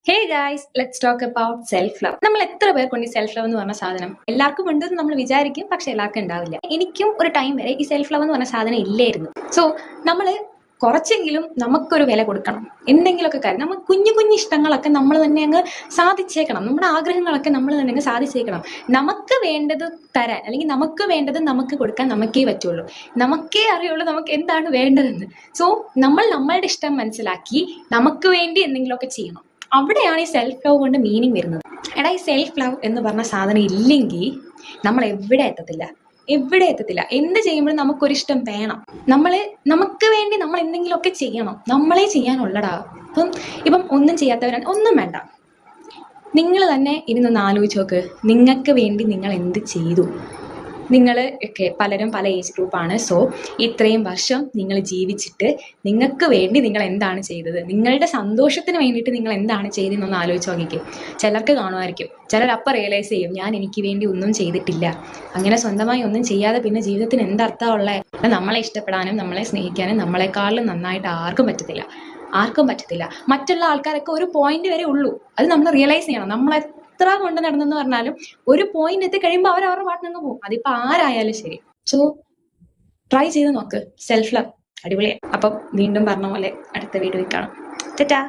Hey guys, let's talk about self love. നമ്മൾ എത്ര പേർക്കുണ്ട് ഈ സെൽഫ് ലവ് എന്ന് പറഞ്ഞ സാധനം? എല്ലാവർക്കും ഉണ്ടെന്ന് നമ്മൾ വിചാരിക്കും, പക്ഷെ എല്ലാവർക്കും ഉണ്ടാവില്ല. എനിക്കും ഒരു ടൈം വരെ ഈ സെൽഫ് ലവ് എന്ന് പറഞ്ഞ സാധനം ഇല്ലായിരുന്നു. സോ നമ്മൾ കുറച്ചെങ്കിലും നമുക്കൊരു വില കൊടുക്കണം. എന്തെങ്കിലുമൊക്കെ കാര്യം നമ്മൾ കുഞ്ഞു കുഞ്ഞു ഇഷ്ടങ്ങളൊക്കെ നമ്മൾ തന്നെ അങ്ങ് സാധിച്ചേക്കണം. നമ്മുടെ ആഗ്രഹങ്ങളൊക്കെ നമ്മൾ തന്നെ അങ്ങ് സാധിച്ചേക്കണം. നമുക്ക് വേണ്ടത് തരാൻ, അല്ലെങ്കിൽ നമുക്ക് വേണ്ടത് നമുക്ക് കൊടുക്കാൻ നമുക്കേ പറ്റുള്ളൂ. നമുക്കേ അറിയുള്ളൂ നമുക്ക് എന്താണ് വേണ്ടതെന്ന്. സോ നമ്മൾ നമ്മളുടെ ഇഷ്ടം മനസ്സിലാക്കി നമുക്ക് വേണ്ടി എന്തെങ്കിലുമൊക്കെ ചെയ്യണം. അവിടെയാണ് ഈ സെൽഫ് ലവ് കൊണ്ട് മീനിങ് വരുന്നത്. എടാ, ഈ സെൽഫ് ലവ് എന്ന് പറഞ്ഞ സാധനം ഇല്ലെങ്കിൽ നമ്മൾ എവിടെ എത്തത്തില്ല. എന്ത് ചെയ്യുമ്പോഴും നമുക്കൊരിഷ്ടം വേണം. നമുക്ക് വേണ്ടി നമ്മൾ എന്തെങ്കിലുമൊക്കെ ചെയ്യണം. നമ്മളെ ചെയ്യാനുള്ളടാ. ഇപ്പം ഒന്നും ചെയ്യാത്തവരാണ്, ഒന്നും വേണ്ട. നിങ്ങൾ തന്നെ ഇരുന്നൊന്ന് ആലോചിച്ച് നോക്ക്, നിങ്ങൾക്ക് വേണ്ടി നിങ്ങൾ എന്ത് ചെയ്തു? നിങ്ങൾ ഒക്കെ പലരും പല ഏജ് ഗ്രൂപ്പാണ്. സോ ഇത്രയും വർഷം നിങ്ങൾ ജീവിച്ചിട്ട് നിങ്ങൾക്ക് വേണ്ടി നിങ്ങൾ എന്താണ് ചെയ്തത്? നിങ്ങളുടെ സന്തോഷത്തിന് വേണ്ടിയിട്ട് നിങ്ങൾ എന്താണ് ചെയ്തതെന്നൊന്ന് ആലോചിച്ച് നോക്കിക്കും. ചിലർക്ക് കാണുമായിരിക്കും, ചിലരപ്പം റിയലൈസ് ചെയ്യും, ഞാൻ എനിക്ക് വേണ്ടി ഒന്നും ചെയ്തിട്ടില്ല. അങ്ങനെ സ്വന്തമായി ഒന്നും ചെയ്യാതെ പിന്നെ ജീവിതത്തിന് എന്തർത്ഥമുള്ളത്? നമ്മളെ ഇഷ്ടപ്പെടാനും നമ്മളെ സ്നേഹിക്കാനും നമ്മളെക്കാളും നന്നായിട്ട് ആർക്കും പറ്റത്തില്ല. മറ്റുള്ള ആൾക്കാരൊക്കെ ഒരു പോയിന്റ് വരെ ഉള്ളൂ. അത് നമ്മൾ റിയലൈസ് ചെയ്യണം. എത്ര കൊണ്ട് നടന്നെന്ന് പറഞ്ഞാലും ഒരു പോയിന്റ് എത്തി കഴിയുമ്പോൾ അവരുടെ പാട്ടിനങ്ങ് പോകും. അതിപ്പോൾ ആരായാലും ശരി. സോ ട്രൈ ചെയ്ത് നോക്ക്. സെൽഫ് ലവ് അടിപൊളിയാണ്. അപ്പം വീണ്ടും പറഞ്ഞ പോലെ അടുത്ത വീഡിയോയിൽ കാണാം. ടാറ്റാ.